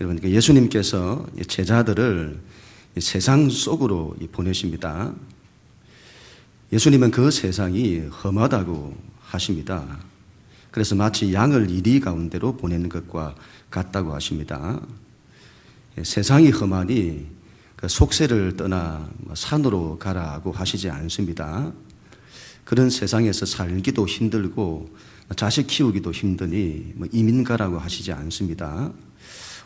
여러분, 예수님께서 제자들을 세상 속으로 보내십니다. 예수님은 그 세상이 험하다고 하십니다. 그래서 마치 양을 이리 가운데로 보내는 것과 같다고 하십니다. 세상이 험하니 그 속세를 떠나 산으로 가라고 하시지 않습니다. 그런 세상에서 살기도 힘들고 자식 키우기도 힘드니 이민 가라고 하시지 않습니다.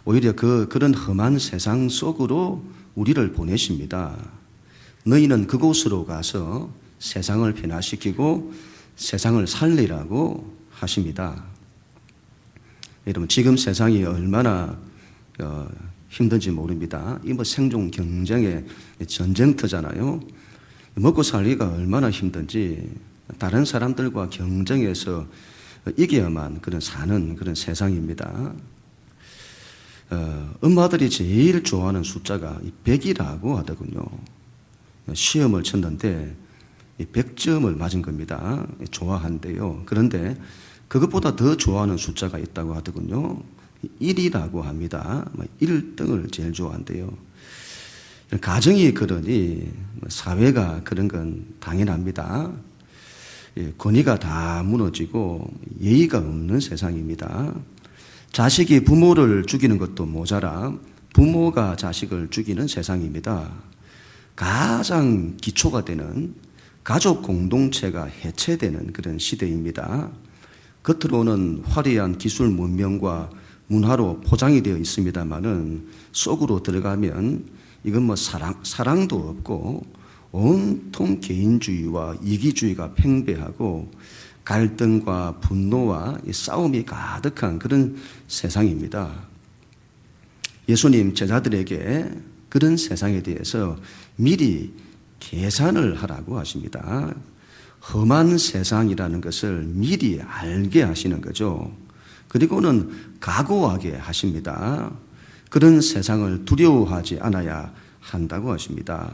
오히려 그런 험한 세상 속으로 우리를 보내십니다. 너희는 그곳으로 가서 세상을 변화시키고 세상을 살리라고 하십니다. 여러분, 지금 세상이 얼마나 힘든지 모릅니다. 이 생존 경쟁의 전쟁터잖아요. 먹고 살기가 얼마나 힘든지 다른 사람들과 경쟁해서 이겨야만 사는 그런 세상입니다. 엄마들이 제일 좋아하는 숫자가 100이라고 하더군요. 시험을 쳤는데 100점을 맞은 겁니다. 좋아한대요. 그런데 그것보다 더 좋아하는 숫자가 있다고 하더군요. 1이라고 합니다. 1등을 제일 좋아한대요. 가정이 그러니 사회가 그런 건 당연합니다. 권위가 다 무너지고 예의가 없는 세상입니다. 자식이 부모를 죽이는 것도 모자라 부모가 자식을 죽이는 세상입니다. 가장 기초가 되는 가족 공동체가 해체되는 그런 시대입니다. 겉으로는 화려한 기술 문명과 문화로 포장이 되어 있습니다만은 속으로 들어가면 이건 사랑도 없고 온통 개인주의와 이기주의가 팽배하고 갈등과 분노와 싸움이 가득한 그런 세상입니다. 예수님 제자들에게 그런 세상에 대해서 미리 계산을 하라고 하십니다. 험한 세상이라는 것을 미리 알게 하시는 거죠. 그리고는 각오하게 하십니다. 그런 세상을 두려워하지 않아야 한다고 하십니다.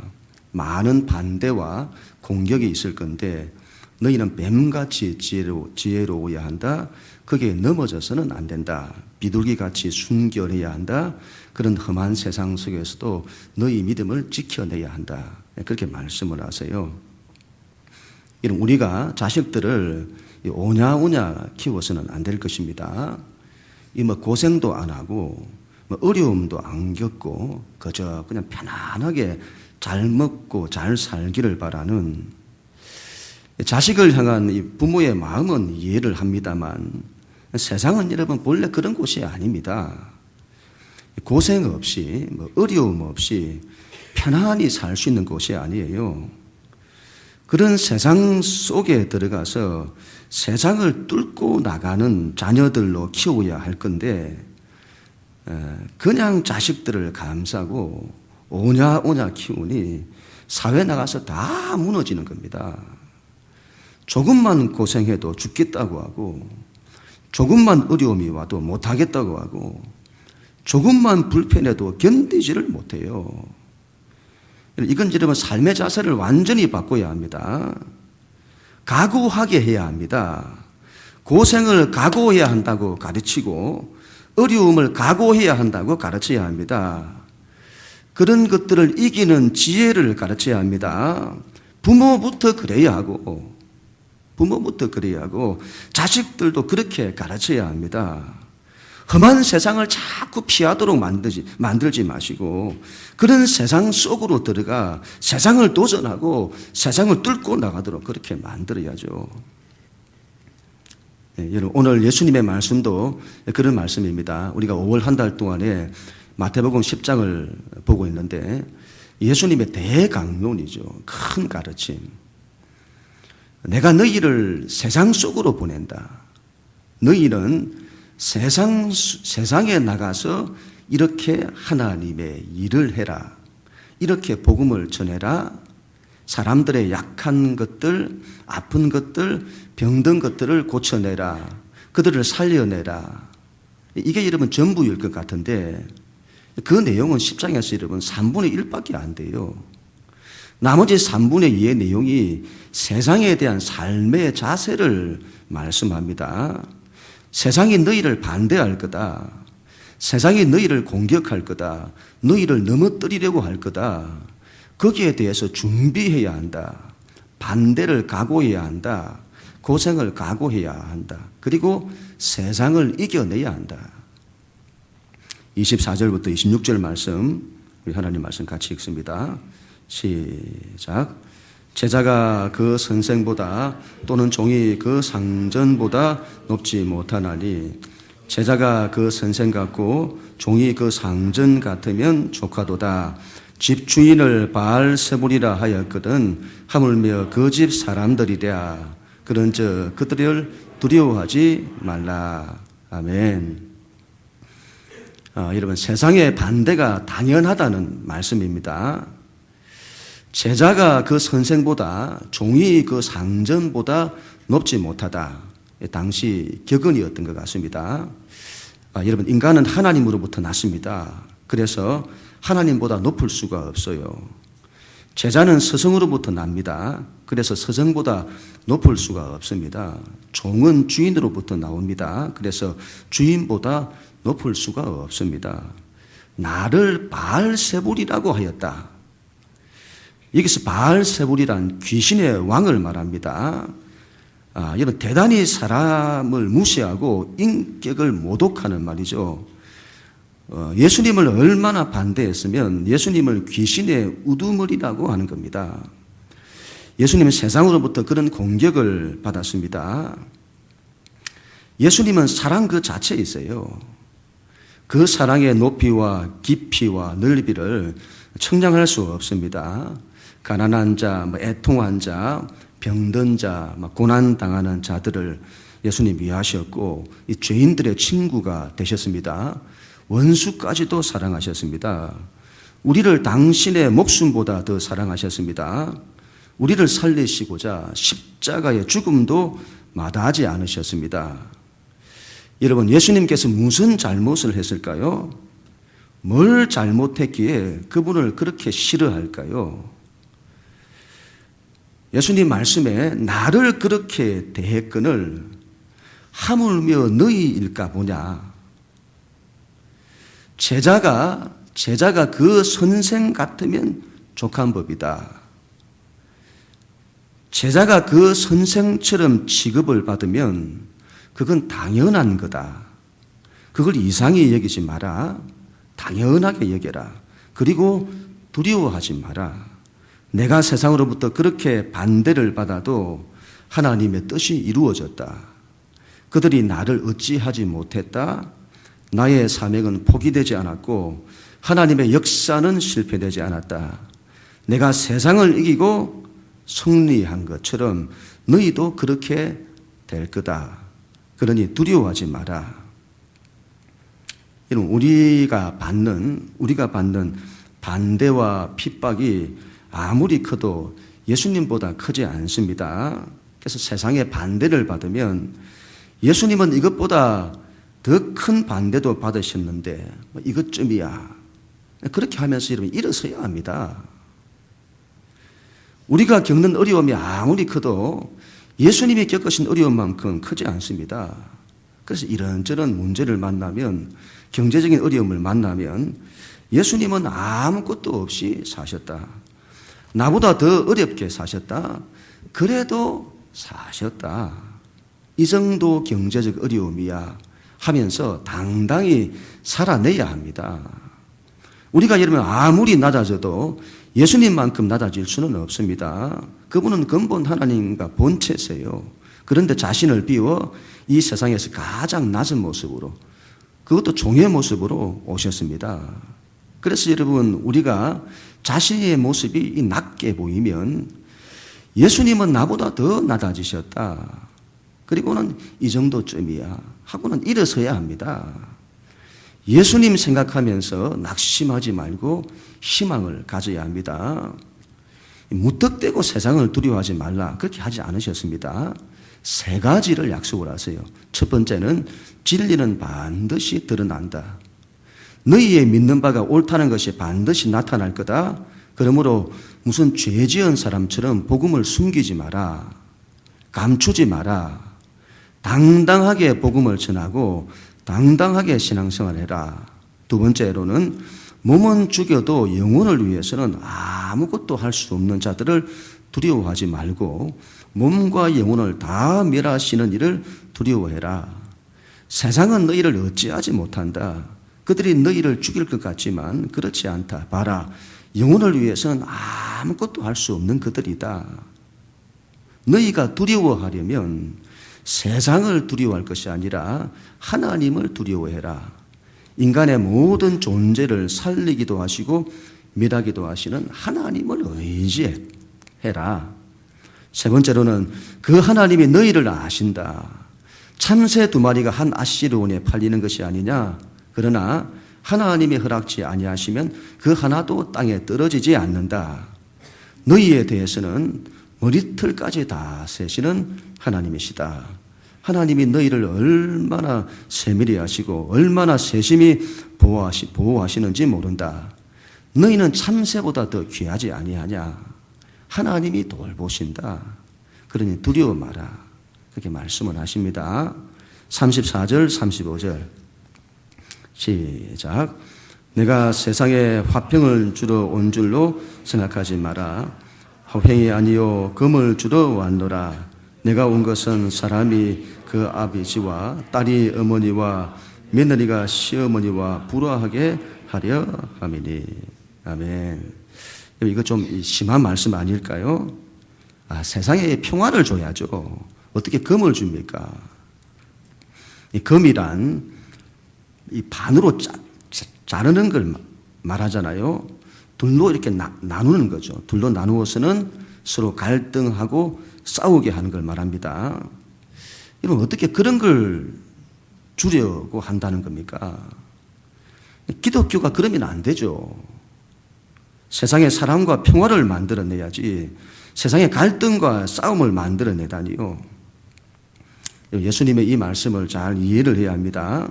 많은 반대와 공격이 있을 건데 너희는 뱀같이 지혜로워야 한다. 거기에 넘어져서는 안 된다. 비둘기같이 순결해야 한다. 그런 험한 세상 속에서도 너희 믿음을 지켜내야 한다. 그렇게 말씀을 하세요. 우리가 자식들을 오냐오냐 키워서는 안 될 것입니다. 고생도 안 하고 어려움도 안 겪고 그저 그냥 편안하게 잘 먹고 잘 살기를 바라는 자식을 향한 이 부모의 마음은 이해를 합니다만 세상은 여러분 본래 그런 곳이 아닙니다. 고생 없이 어려움 없이 편안히 살 수 있는 곳이 아니에요. 그런 세상 속에 들어가서 세상을 뚫고 나가는 자녀들로 키워야 할 건데 그냥 자식들을 감싸고 오냐오냐 키우니 사회 나가서 다 무너지는 겁니다. 조금만 고생해도 죽겠다고 하고 조금만 어려움이 와도 못하겠다고 하고 조금만 불편해도 견디지를 못해요. 이건 여러분 삶의 자세를 완전히 바꿔야 합니다. 각오하게 해야 합니다. 고생을 각오해야 한다고 가르치고 어려움을 각오해야 한다고 가르쳐야 합니다. 그런 것들을 이기는 지혜를 가르쳐야 합니다. 부모부터 그래야 하고 자식들도 그렇게 가르쳐야 합니다. 험한 세상을 자꾸 피하도록 만들지 마시고 그런 세상 속으로 들어가 세상을 도전하고 세상을 뚫고 나가도록 그렇게 만들어야죠. 여러분, 오늘 예수님의 말씀도 그런 말씀입니다. 우리가 5월 한 달 동안에 마태복음 10장을 보고 있는데 예수님의 대강론이죠. 큰 가르침. 내가 너희를 세상 속으로 보낸다. 너희는 세상에 나가서 이렇게 하나님의 일을 해라. 이렇게 복음을 전해라. 사람들의 약한 것들, 아픈 것들, 병든 것들을 고쳐내라. 그들을 살려내라. 이게 여러분 전부일 것 같은데 그 내용은 10장에서 여러분 3분의 1밖에 안 돼요. 나머지 3분의 2의 내용이 세상에 대한 삶의 자세를 말씀합니다. 세상이 너희를 반대할 거다. 세상이 너희를 공격할 거다. 너희를 넘어뜨리려고 할 거다. 거기에 대해서 준비해야 한다. 반대를 각오해야 한다. 고생을 각오해야 한다. 그리고 세상을 이겨내야 한다. 24절부터 26절 말씀, 우리 하나님 말씀 같이 읽습니다. 시작. 제자가 그 선생보다 또는 종이 그 상전보다 높지 못하나니 제자가 그 선생 같고 종이 그 상전 같으면 조카도다. 집 주인을 바알세불이라 하였거든 하물며 그 집 사람들이랴. 그런즉 그들을 두려워하지 말라. 아멘. 여러분, 세상의 반대가 당연하다는 말씀입니다. 제자가 그 선생보다, 종이 그 상전보다 높지 못하다. 당시 격언이었던 것 같습니다. 여러분, 인간은 하나님으로부터 났습니다. 그래서 하나님보다 높을 수가 없어요. 제자는 스승으로부터 납니다. 그래서 스승보다 높을 수가 없습니다. 종은 주인으로부터 나옵니다. 그래서 주인보다 높을 수가 없습니다. 나를 바알세불이라고 하였다. 여기서 바알세불이란 귀신의 왕을 말합니다. 여러분, 대단히 사람을 무시하고 인격을 모독하는 말이죠. 예수님을 얼마나 반대했으면 예수님을 귀신의 우두머리라고 하는 겁니다. 예수님은 세상으로부터 그런 공격을 받았습니다. 예수님은 사랑 그 자체에 있어요. 그 사랑의 높이와 깊이와 넓이를 청량할 수 없습니다. 가난한 자, 애통한 자, 병든 자, 고난당하는 자들을 예수님 위하셨고 이 죄인들의 친구가 되셨습니다. 원수까지도 사랑하셨습니다. 우리를 당신의 목숨보다 더 사랑하셨습니다. 우리를 살리시고자 십자가의 죽음도 마다하지 않으셨습니다. 여러분, 예수님께서 무슨 잘못을 했을까요? 뭘 잘못했기에 그분을 그렇게 싫어할까요? 예수님 말씀에 나를 그렇게 대했거늘 하물며 너희일까 보냐. 제자가 그 선생 같으면 족한 법이다. 제자가 그 선생처럼 취급을 받으면 그건 당연한 거다. 그걸 이상히 여기지 마라. 당연하게 여겨라. 그리고 두려워하지 마라. 내가 세상으로부터 그렇게 반대를 받아도 하나님의 뜻이 이루어졌다. 그들이 나를 어찌하지 못했다. 나의 사명은 포기되지 않았고 하나님의 역사는 실패되지 않았다. 내가 세상을 이기고 승리한 것처럼 너희도 그렇게 될 거다. 그러니 두려워하지 마라. 여러분, 우리가 받는 반대와 핍박이 아무리 커도 예수님보다 크지 않습니다. 그래서 세상의 반대를 받으면 예수님은 이것보다 더 큰 반대도 받으셨는데 이것쯤이야. 그렇게 하면서 여러분 일어서야 합니다. 우리가 겪는 어려움이 아무리 커도 예수님이 겪으신 어려움만큼 크지 않습니다. 그래서 이런저런 문제를 만나면, 경제적인 어려움을 만나면 예수님은 아무것도 없이 사셨다. 나보다 더 어렵게 사셨다. 그래도 사셨다. 이 정도 경제적 어려움이야 하면서 당당히 살아내야 합니다. 우리가 여러분 아무리 낮아져도 예수님만큼 낮아질 수는 없습니다. 그분은 근본 하나님과 본체세요. 그런데 자신을 비워 이 세상에서 가장 낮은 모습으로, 그것도 종의 모습으로 오셨습니다. 그래서 여러분, 우리가 자신의 모습이 낮게 보이면 예수님은 나보다 더 낮아지셨다. 그리고는 이 정도쯤이야 하고는 일어서야 합니다. 예수님 생각하면서 낙심하지 말고 희망을 가져야 합니다. 무턱대고 세상을 두려워하지 말라, 그렇게 하지 않으셨습니다. 세 가지를 약속을 하세요. 첫 번째는 진리는 반드시 드러난다. 너희의 믿는 바가 옳다는 것이 반드시 나타날 거다. 그러므로 무슨 죄 지은 사람처럼 복음을 숨기지 마라. 감추지 마라. 당당하게 복음을 전하고 당당하게 신앙생활을 해라. 두 번째로는 몸은 죽여도 영혼을 위해서는 아무것도 할 수 없는 자들을 두려워하지 말고 몸과 영혼을 다 멸하시는 이를 두려워해라. 세상은 너희를 어찌하지 못한다. 그들이 너희를 죽일 것 같지만 그렇지 않다. 봐라. 영혼을 위해서는 아무것도 할 수 없는 그들이다. 너희가 두려워하려면 세상을 두려워할 것이 아니라 하나님을 두려워해라. 인간의 모든 존재를 살리기도 하시고 멸하기도 하시는 하나님을 의지해라. 세 번째로는 그 하나님이 너희를 아신다. 참새 2마리가 한 아시르온에 팔리는 것이 아니냐. 그러나 하나님이 허락지 아니하시면 그 하나도 땅에 떨어지지 않는다. 너희에 대해서는 머리털까지 다 세시는 하나님이시다. 하나님이 너희를 얼마나 세밀히 하시고 얼마나 세심히 보호하시는지 모른다. 너희는 참새보다 더 귀하지 아니하냐. 하나님이 돌보신다. 그러니 두려워 마라. 그렇게 말씀을 하십니다. 34절 35절 시작. 내가 세상에 화평을 주러 온 줄로 생각하지 마라. 화평이 아니요 금을 주러 왔노라. 내가 온 것은 사람이 그 아버지와 딸이 어머니와 며느리가 시어머니와 불화하게 하려 함이니. 아멘. 이거 좀 심한 말씀 아닐까요? 세상에 평화를 줘야죠. 어떻게 금을 줍니까? 이 금이란 이 반으로 자르는 걸 말하잖아요. 둘로 이렇게 나누는 거죠. 둘로 나누어서는 서로 갈등하고 싸우게 하는 걸 말합니다. 여러분, 어떻게 그런 걸 주려고 한다는 겁니까? 기독교가 그러면 안 되죠. 세상에 사랑과 평화를 만들어내야지 세상에 갈등과 싸움을 만들어내다니요. 예수님의 이 말씀을 잘 이해를 해야 합니다.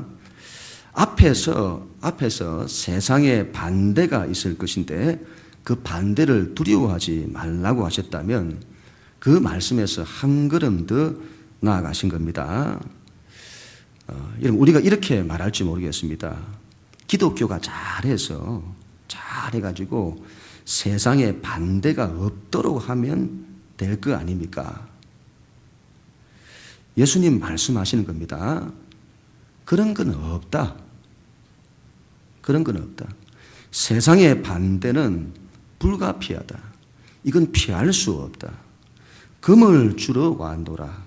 앞에서 세상에 반대가 있을 것인데 그 반대를 두려워하지 말라고 하셨다면 그 말씀에서 한 걸음 더 나아가신 겁니다. 여러분, 우리가 이렇게 말할지 모르겠습니다. 기독교가 잘해가지고 세상에 반대가 없도록 하면 될 거 아닙니까? 예수님 말씀하시는 겁니다. 그런 건 없다. 그런 건 없다. 세상의 반대는 불가피하다. 이건 피할 수 없다. 금을 주러 왔노라.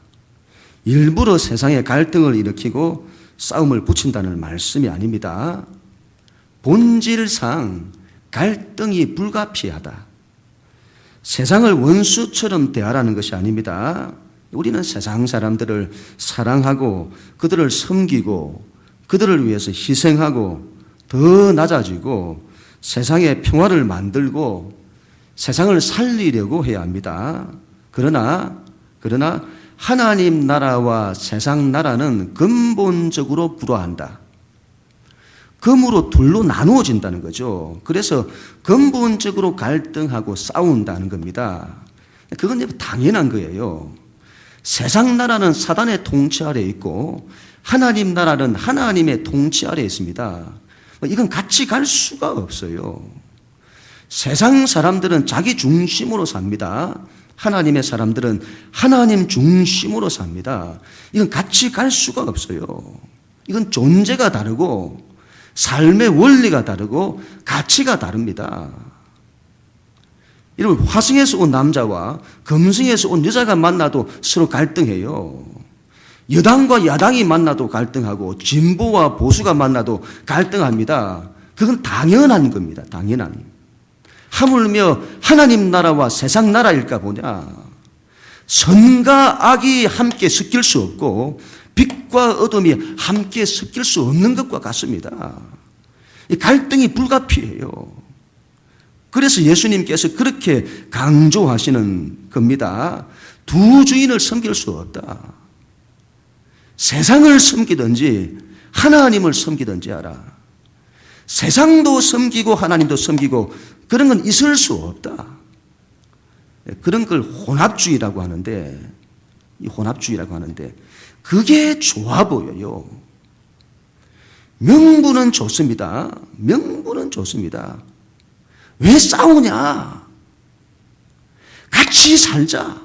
일부러 세상에 갈등을 일으키고 싸움을 붙인다는 말씀이 아닙니다. 본질상 갈등이 불가피하다. 세상을 원수처럼 대하라는 것이 아닙니다. 우리는 세상 사람들을 사랑하고 그들을 섬기고 그들을 위해서 희생하고 더 낮아지고 세상에 평화를 만들고 세상을 살리려고 해야 합니다. 그러나 하나님 나라와 세상 나라는 근본적으로 불화한다. 금으로 둘로 나누어진다는 거죠. 그래서 근본적으로 갈등하고 싸운다는 겁니다. 그건 당연한 거예요. 세상 나라는 사단의 통치 아래에 있고 하나님 나라는 하나님의 통치 아래에 있습니다. 이건 같이 갈 수가 없어요. 세상 사람들은 자기 중심으로 삽니다. 하나님의 사람들은 하나님 중심으로 삽니다. 이건 같이 갈 수가 없어요. 이건 존재가 다르고 삶의 원리가 다르고 가치가 다릅니다. 여러분, 화성에서 온 남자와 금성에서 온 여자가 만나도 서로 갈등해요. 여당과 야당이 만나도 갈등하고 진보와 보수가 만나도 갈등합니다. 그건 당연한 겁니다. 당연한. 하물며 하나님 나라와 세상 나라일까 보냐. 선과 악이 함께 섞일 수 없고 빛과 어둠이 함께 섞일 수 없는 것과 같습니다. 이 갈등이 불가피해요. 그래서 예수님께서 그렇게 강조하시는 겁니다. 두 주인을 섬길 수 없다. 세상을 섬기든지 하나님을 섬기든지 하라. 세상도 섬기고 하나님도 섬기고 그런 건 있을 수 없다. 그런 걸 혼합주의라고 하는데 그게 좋아 보여요. 명분은 좋습니다. 명분은 좋습니다. 왜 싸우냐? 같이 살자.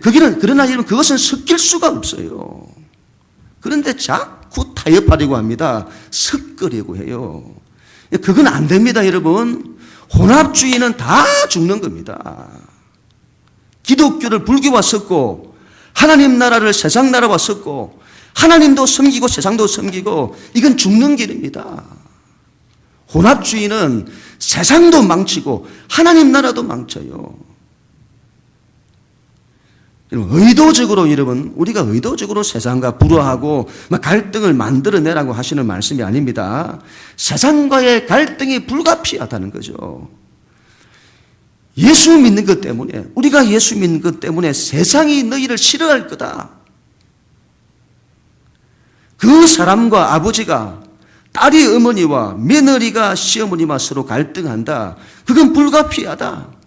그러나 여러분, 그것은 섞일 수가 없어요. 그런데 자꾸 타협하려고 합니다. 섞으려고 해요. 그건 안 됩니다, 여러분. 혼합주의는 다 죽는 겁니다. 기독교를 불교와 섞고, 하나님 나라를 세상 나라와 섞고, 하나님도 섬기고 세상도 섬기고, 이건 죽는 길입니다. 혼합주의는 세상도 망치고 하나님 나라도 망쳐요. 의도적으로 여러분, 우리가 의도적으로 세상과 불화하고 갈등을 만들어내라고 하시는 말씀이 아닙니다. 세상과의 갈등이 불가피하다는 거죠. 예수 믿는 것 때문에, 우리가 예수 믿는 것 때문에 세상이 너희를 싫어할 거다. 그 사람과 아버지가, 딸이 어머니와 며느리가 시어머니와 서로 갈등한다. 그건 불가피하다.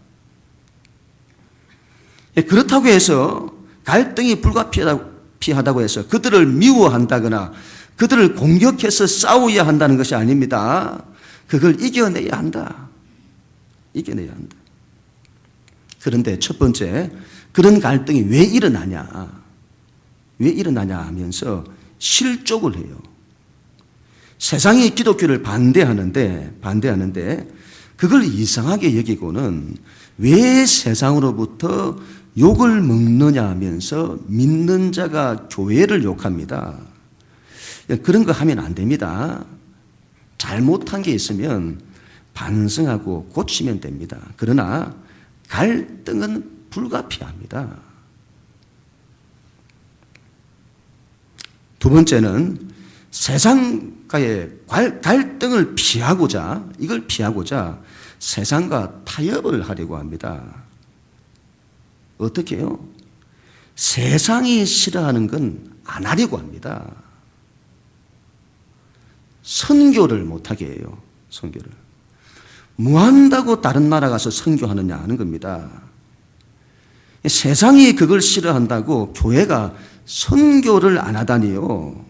그렇다고 해서 갈등이 불가피하다고 해서 그들을 미워한다거나 그들을 공격해서 싸워야 한다는 것이 아닙니다. 그걸 이겨내야 한다. 이겨내야 한다. 그런데 첫 번째, 그런 갈등이 왜 일어나냐? 왜 일어나냐 하면서 실족을 해요. 세상이 기독교를 반대하는데 그걸 이상하게 여기고는 왜 세상으로부터 욕을 먹느냐 하면서 믿는 자가 교회를 욕합니다. 그런 거 하면 안 됩니다. 잘못한 게 있으면 반성하고 고치면 됩니다. 그러나 갈등은 불가피합니다. 두 번째는 세상과의 갈등을 피하고자, 이걸 피하고자 세상과 타협을 하려고 합니다. 어떻게 해요? 세상이 싫어하는 건 안 하려고 합니다. 선교를 못하게 해요. 선교를. 뭐 한다고 다른 나라 가서 선교하느냐 하는 겁니다. 세상이 그걸 싫어한다고 교회가 선교를 안 하다니요.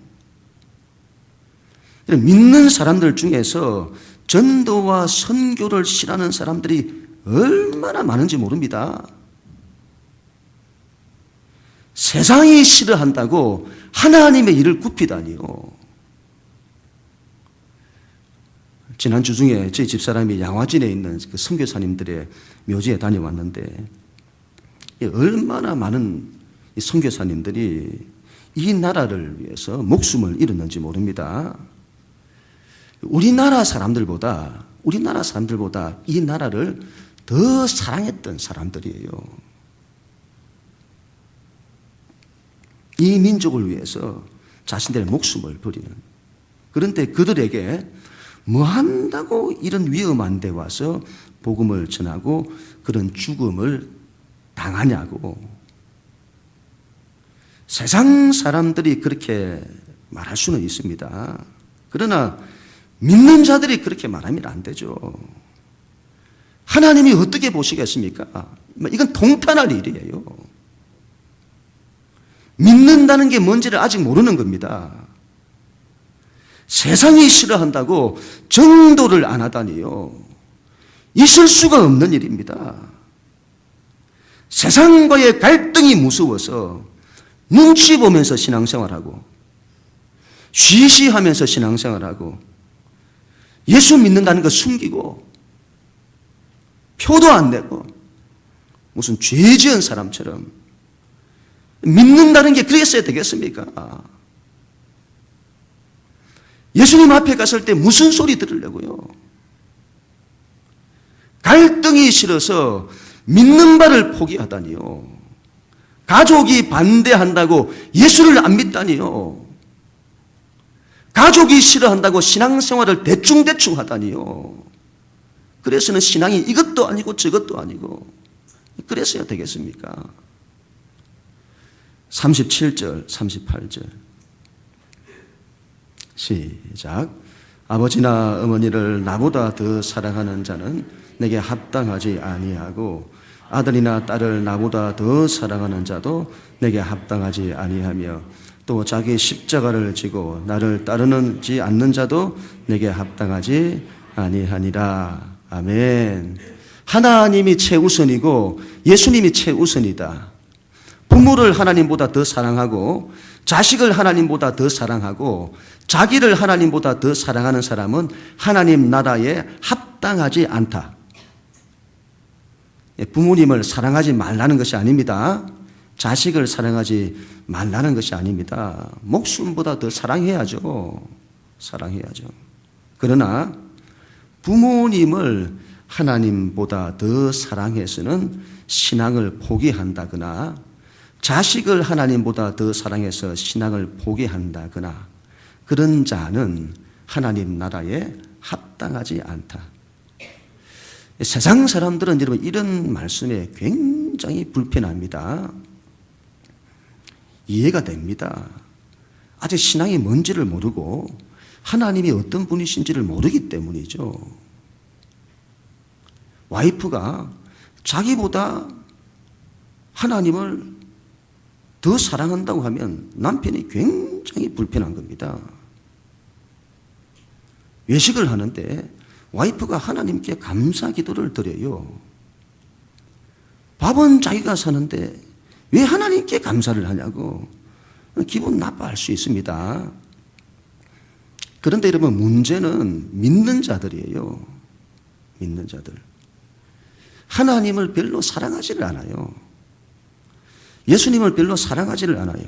믿는 사람들 중에서 전도와 선교를 싫어하는 사람들이 얼마나 많은지 모릅니다. 세상이 싫어한다고 하나님의 일을 굽히다니요. 지난주 중에 저희 집사람이 양화진에 있는 그 선교사님들의 묘지에 다녀왔는데 얼마나 많은 선교사님들이 이 나라를 위해서 목숨을 잃었는지 모릅니다. 우리나라 사람들보다 이 나라를 더 사랑했던 사람들이에요. 이 민족을 위해서 자신들의 목숨을 버리는. 그런데 그들에게 뭐 한다고 이런 위험한 데 와서 복음을 전하고 그런 죽음을 당하냐고. 세상 사람들이 그렇게 말할 수는 있습니다. 그러나 믿는 자들이 그렇게 말하면 안 되죠. 하나님이 어떻게 보시겠습니까? 이건 통탄할 일이에요. 믿는다는 게 뭔지를 아직 모르는 겁니다. 세상이 싫어한다고 정도를 안 하다니요. 있을 수가 없는 일입니다. 세상과의 갈등이 무서워서 눈치 보면서 신앙생활하고 쉬쉬하면서 신앙생활하고 예수 믿는다는 거 숨기고 표도 안 내고 무슨 죄 지은 사람처럼 믿는다는 게 그랬어야 되겠습니까? 예수님 앞에 갔을 때 무슨 소리 들으려고요? 갈등이 싫어서 믿는 바를 포기하다니요. 가족이 반대한다고 예수를 안 믿다니요. 가족이 싫어한다고 신앙생활을 대충대충 하다니요. 그래서는 신앙이 이것도 아니고 저것도 아니고 그랬어야 되겠습니까? 37절, 38절 시작. 아버지나 어머니를 나보다 더 사랑하는 자는 내게 합당하지 아니하고 아들이나 딸을 나보다 더 사랑하는 자도 내게 합당하지 아니하며 또 자기 십자가를 지고 나를 따르지 않는 자도 내게 합당하지 아니하니라. 아멘. 하나님이 최우선이고 예수님이 최우선이다. 부모를 하나님보다 더 사랑하고 자식을 하나님보다 더 사랑하고 자기를 하나님보다 더 사랑하는 사람은 하나님 나라에 합당하지 않다. 부모님을 사랑하지 말라는 것이 아닙니다. 자식을 사랑하지 말라는 것이 아닙니다. 목숨보다 더 사랑해야죠. 사랑해야죠. 그러나 부모님을 하나님보다 더 사랑해서는 신앙을 포기한다거나 자식을 하나님보다 더 사랑해서 신앙을 포기한다거나 그런 자는 하나님 나라에 합당하지 않다. 세상 사람들은 여러분 이런 말씀에 굉장히 불편합니다. 이해가 됩니다. 아직 신앙이 뭔지를 모르고 하나님이 어떤 분이신지를 모르기 때문이죠. 와이프가 자기보다 하나님을 더 사랑한다고 하면 남편이 굉장히 불편한 겁니다. 외식을 하는데 와이프가 하나님께 감사 기도를 드려요. 밥은 자기가 사는데 왜 하나님께 감사를 하냐고 기분 나빠할 수 있습니다. 그런데 여러분 문제는 믿는 자들이에요. 믿는 자들. 하나님을 별로 사랑하지를 않아요. 예수님을 별로 사랑하지를 않아요.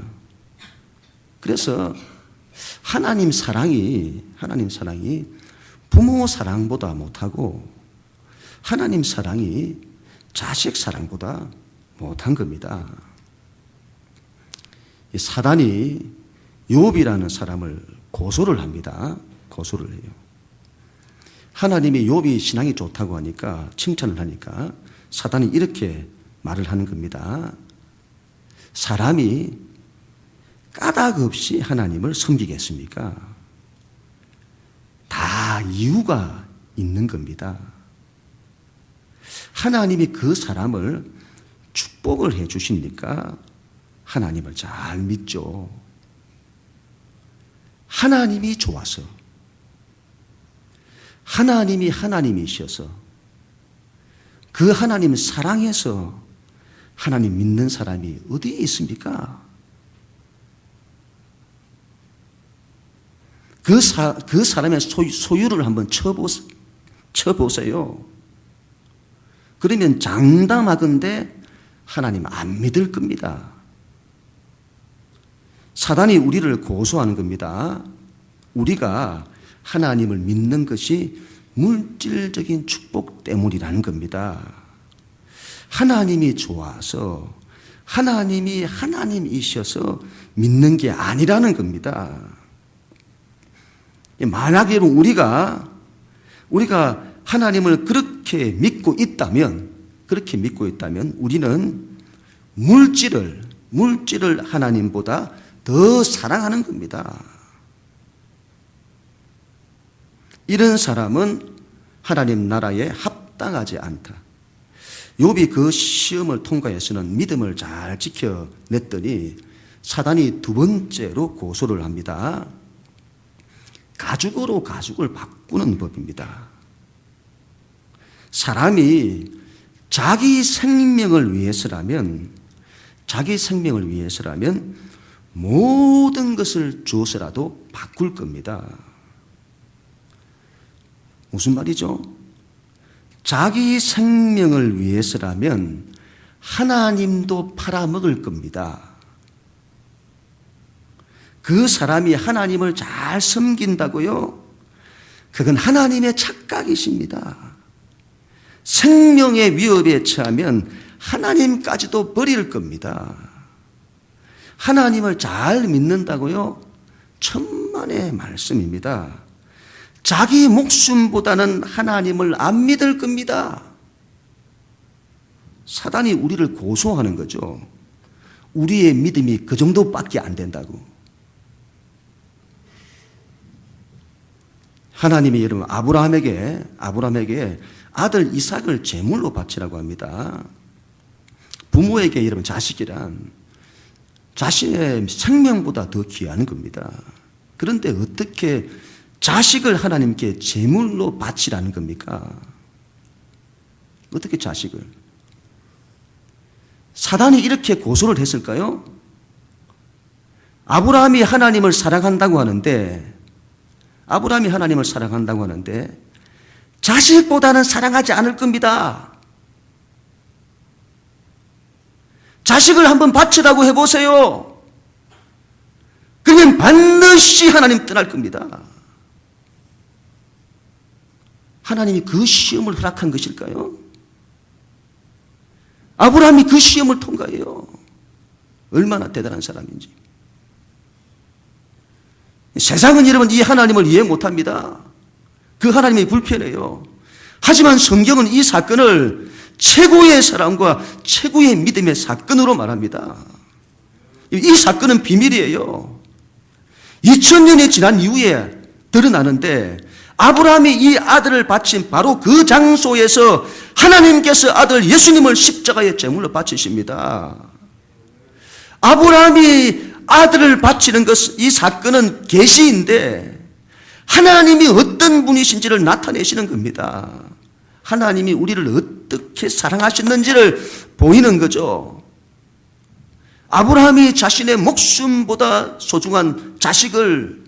그래서 하나님 사랑이 부모 사랑보다 못하고 하나님 사랑이 자식 사랑보다 못한 겁니다. 사단이 욥이라는 사람을 고소를 합니다. 고소를 해요. 하나님이 욥이 신앙이 좋다고 하니까 칭찬을 하니까 사단이 이렇게 말을 하는 겁니다. 사람이 까닭 없이 하나님을 섬기겠습니까? 다 이유가 있는 겁니다. 하나님이 그 사람을 축복을 해 주시니까 하나님을 잘 믿죠. 하나님이 좋아서, 하나님이 하나님이셔서, 그 하나님 사랑해서 하나님 믿는 사람이 어디에 있습니까? 그 사람의 소유를 한번 쳐보세요. 그러면 장담하건대 하나님 안 믿을 겁니다. 사단이 우리를 고소하는 겁니다. 우리가 하나님을 믿는 것이 물질적인 축복 때문이라는 겁니다. 하나님이 좋아서 하나님이 하나님이셔서 믿는 게 아니라는 겁니다. 만약에 우리가 하나님을 그렇게 믿고 있다면 우리는 물질을 하나님보다 더 사랑하는 겁니다. 이런 사람은 하나님 나라에 합당하지 않다. 욥이 그 시험을 통과해서는 믿음을 잘 지켜냈더니 사단이 두 번째로 고소를 합니다. 가죽으로 가죽을 바꾸는 법입니다. 사람이 자기 생명을 위해서라면 모든 것을 주어서라도 바꿀 겁니다. 무슨 말이죠? 자기 생명을 위해서라면 하나님도 팔아먹을 겁니다. 그 사람이 하나님을 잘 섬긴다고요? 그건 하나님의 착각이십니다. 생명의 위협에 처하면 하나님까지도 버릴 겁니다. 하나님을 잘 믿는다고요? 천만의 말씀입니다. 자기 목숨보다는 하나님을 안 믿을 겁니다. 사단이 우리를 고소하는 거죠. 우리의 믿음이 그 정도밖에 안 된다고. 하나님이 여러분 아브라함에게 아들 이삭을 제물로 바치라고 합니다. 부모에게 여러분 자식이란 자신의 생명보다 더 귀한 겁니다. 그런데 어떻게 자식을 하나님께 제물로 바치라는 겁니까? 어떻게 자식을? 사단이 이렇게 고소를 했을까요? 아브라함이 하나님을 사랑한다고 하는데 자식보다는 사랑하지 않을 겁니다. 자식을 한번 바치라고 해보세요. 그러면 반드시 하나님 떠날 겁니다. 하나님이 그 시험을 허락한 것일까요? 아브라함이 그 시험을 통과해요. 얼마나 대단한 사람인지. 세상은 여러분 이 하나님을 이해 못합니다. 그 하나님이 불편해요. 하지만 성경은 이 사건을 최고의 사랑과 최고의 믿음의 사건으로 말합니다. 이 사건은 비밀이에요. 2000년이 지난 이후에 드러나는데 아브라함이 이 아들을 바친 바로 그 장소에서 하나님께서 아들 예수님을 십자가의 제물로 바치십니다. 아브라함이 아들을 바치는 것, 이 사건은 계시인데 하나님이 어떤 분이신지를 나타내시는 겁니다. 하나님이 우리를 어떻게 사랑하셨는지를 보이는 거죠. 아브라함이 자신의 목숨보다 소중한 자식을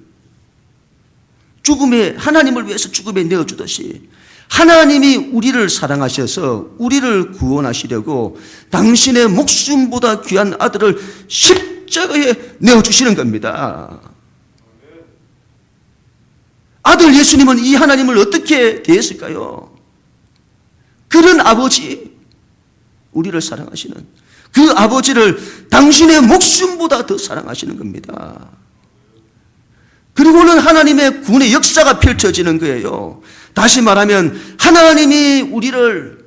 하나님을 위해서 죽음에 내어주듯이 하나님이 우리를 사랑하셔서 우리를 구원하시려고 당신의 목숨보다 귀한 아들을 십자가에 내어주시는 겁니다. 아들 예수님은 이 하나님을 어떻게 대했을까요? 그런 아버지, 우리를 사랑하시는 그 아버지를 당신의 목숨보다 더 사랑하시는 겁니다. 그리고는 하나님의 구원의 역사가 펼쳐지는 거예요. 다시 말하면 하나님이 우리를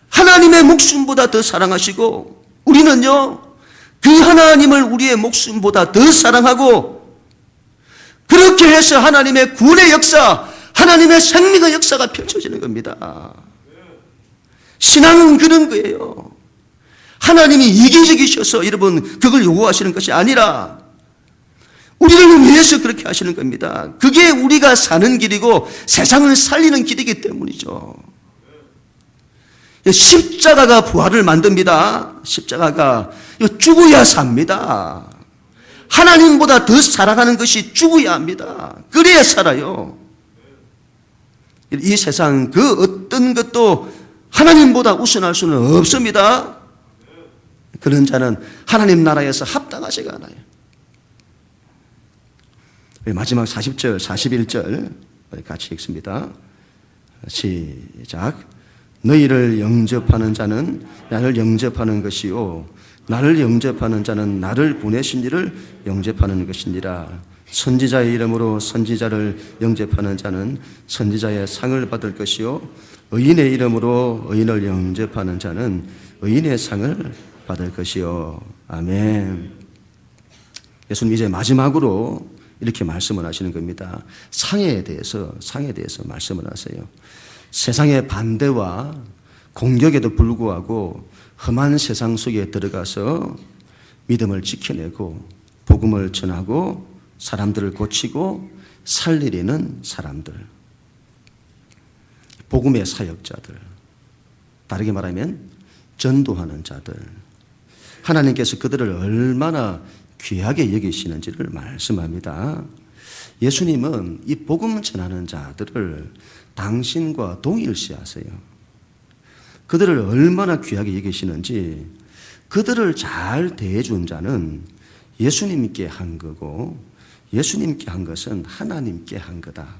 하나님의 목숨보다 더 사랑하시고 우리는요 그 하나님을 우리의 목숨보다 더 사랑하고 그렇게 해서 하나님의 구원의 역사, 하나님의 생명의 역사가 펼쳐지는 겁니다. 신앙은 그런 거예요. 하나님이 이기적이셔서 여러분 그걸 요구하시는 것이 아니라 우리를 위해서 그렇게 하시는 겁니다. 그게 우리가 사는 길이고 세상을 살리는 길이기 때문이죠. 십자가가 부활을 만듭니다. 십자가가 죽어야 삽니다. 하나님보다 더 살아가는 것이 죽어야 합니다. 그래야 살아요. 이 세상 그 어떤 것도 하나님보다 우선할 수는 없습니다. 그런 자는 하나님 나라에서 합당하지가 않아요. 마지막 40절, 41절 같이 읽습니다. 시작. 너희를 영접하는 자는 나를 영접하는 것이요 나를 영접하는 자는 나를 보내신 이를 영접하는 것이니라. 선지자의 이름으로 선지자를 영접하는 자는 선지자의 상을 받을 것이요 의인의 이름으로 의인을 영접하는 자는 의인의 상을 받을 것이요. 아멘. 예수님 이제 마지막으로 이렇게 말씀을 하시는 겁니다. 상에 대해서 말씀을 하세요. 세상의 반대와 공격에도 불구하고 험한 세상 속에 들어가서 믿음을 지켜내고 복음을 전하고 사람들을 고치고 살리려는 사람들, 복음의 사역자들, 다르게 말하면 전도하는 자들, 하나님께서 그들을 얼마나 귀하게 여기시는지를 말씀합니다. 예수님은 이 복음 전하는 자들을 당신과 동일시하세요. 그들을 얼마나 귀하게 여기시는지, 그들을 잘 대해준 자는 예수님께 한 거고 예수님께 한 것은 하나님께 한 거다.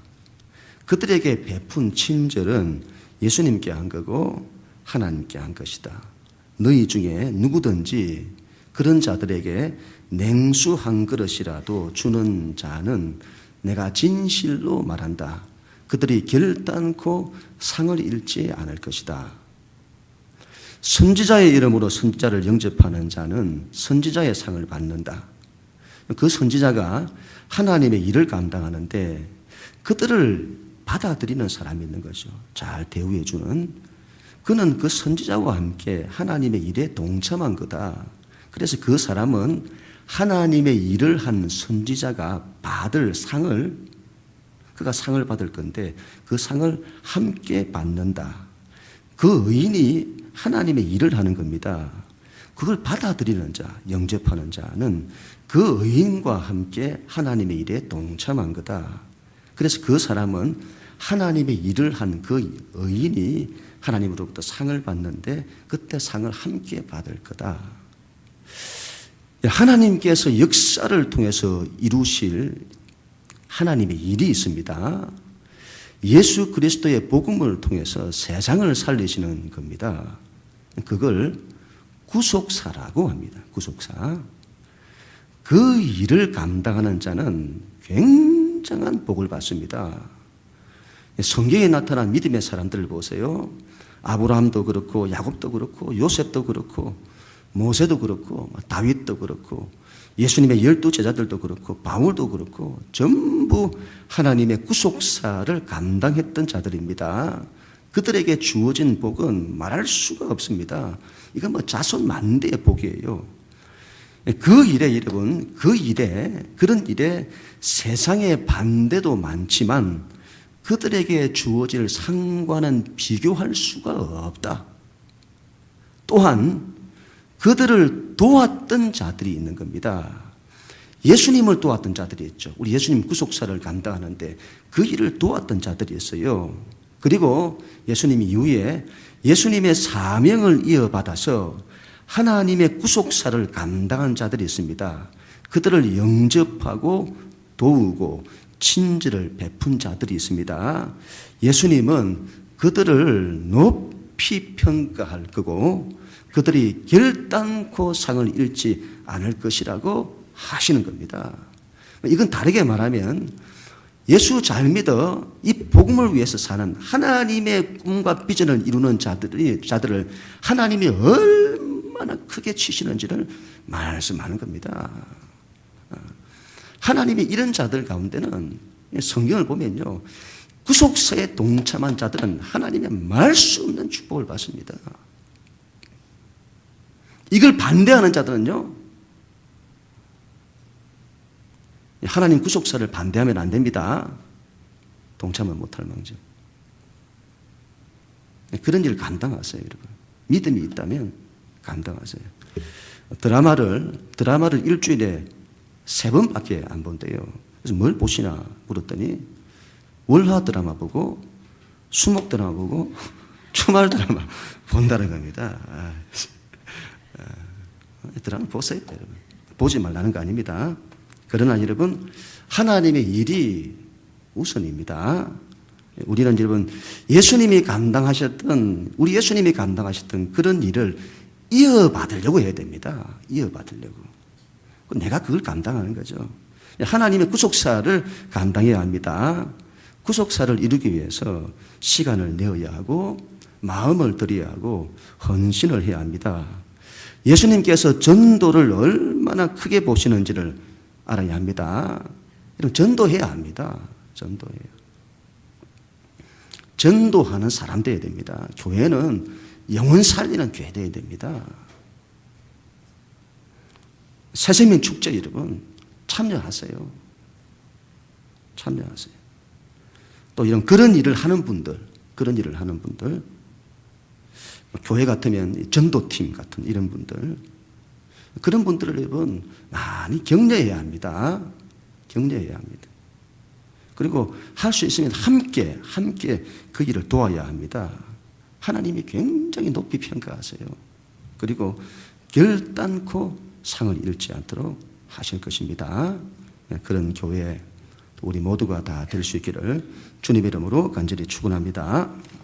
그들에게 베푼 친절은 예수님께 한 거고 하나님께 한 것이다. 너희 중에 누구든지 그런 자들에게 냉수 한 그릇이라도 주는 자는 내가 진실로 말한다. 그들이 결단코 상을 잃지 않을 것이다. 선지자의 이름으로 선지자를 영접하는 자는 선지자의 상을 받는다. 그 선지자가 하나님의 일을 감당하는데 그들을 받아들이는 사람이 있는 거죠. 잘 대우해 주는. 그는 그 선지자와 함께 하나님의 일에 동참한 거다. 그래서 그 사람은 하나님의 일을 한 선지자가 받을 상을, 그가 상을 받을 건데 그 상을 함께 받는다. 그 의인이 하나님의 일을 하는 겁니다. 그걸 받아들이는 자, 영접하는 자는 그 의인과 함께 하나님의 일에 동참한 거다. 그래서 그 사람은 하나님의 일을 한 그 의인이 하나님으로부터 상을 받는데 그때 상을 함께 받을 거다. 하나님께서 역사를 통해서 이루실 하나님의 일이 있습니다. 예수 그리스도의 복음을 통해서 세상을 살리시는 겁니다. 그걸 구속사라고 합니다. 구속사. 그 일을 감당하는 자는 굉장한 복을 받습니다. 성경에 나타난 믿음의 사람들을 보세요. 아브라함도 그렇고 야곱도 그렇고 요셉도 그렇고 모세도 그렇고 다윗도 그렇고 예수님의 12제자들도 그렇고 바울도 그렇고 전부 하나님의 구속사를 감당했던 자들입니다. 그들에게 주어진 복은 말할 수가 없습니다. 이건 자손 만대의 복이에요. 그 일에 여러분, 그런 일에 세상의 반대도 많지만 그들에게 주어질 상과는 비교할 수가 없다. 또한 그들을 도왔던 자들이 있는 겁니다. 예수님을 도왔던 자들이 있죠. 우리 예수님 구속사를 감당하는데 그 일을 도왔던 자들이 있어요. 그리고 예수님 이후에 예수님의 사명을 이어받아서 하나님의 구속사를 감당한 자들이 있습니다. 그들을 영접하고 도우고 친절을 베푼 자들이 있습니다. 예수님은 그들을 높이 평가할 거고 그들이 결단코 상을 잃지 않을 것이라고 하시는 겁니다. 이건 다르게 말하면 예수 잘 믿어 이 복음을 위해서 사는 하나님의 꿈과 비전을 이루는 자들을 하나님이 얼마나 크게 치시는지를 말씀하는 겁니다. 하나님이 이런 자들 가운데는 성경을 보면요, 구속사에 동참한 자들은 하나님의 말 수 없는 축복을 받습니다. 이걸 반대하는 자들은요, 하나님 구속사를 반대하면 안 됩니다. 동참을 못할 망정. 그런 일을 감당하세요, 여러분. 믿음이 있다면 감당하세요. 드라마를 일주일에 3번밖에 안 본대요. 그래서 뭘 보시나 물었더니 월화 드라마 보고 수목 드라마 보고 주말 드라마 본다는 겁니다. 드라마 보세요, 여러분. 보지 말라는 거 아닙니다. 그러나 여러분, 하나님의 일이 우선입니다. 우리는 여러분, 우리 예수님이 감당하셨던 그런 일을 이어받으려고 해야 됩니다. 이어받으려고. 내가 그걸 감당하는 거죠. 하나님의 구속사를 감당해야 합니다. 구속사를 이루기 위해서 시간을 내어야 하고 마음을 들여야 하고 헌신을 해야 합니다. 예수님께서 전도를 얼마나 크게 보시는지를 알아야 합니다. 여러분, 전도해야 합니다. 전도하는 사람 되어야 됩니다. 교회는 영혼 살리는 교회 되어야 됩니다. 새생명 축제 여러분 참여하세요. 또 그런 일을 하는 분들, 교회 같으면 전도팀 같은 이런 분들, 그런 분들을 여러분 많이 격려해야 합니다. 그리고 할 수 있으면 함께 그 일을 도와야 합니다. 하나님이 굉장히 높이 평가하세요. 그리고 결단코 상을 잃지 않도록 하실 것입니다. 그런 교회 우리 모두가 다 될 수 있기를 주님의 이름으로 간절히 축원합니다.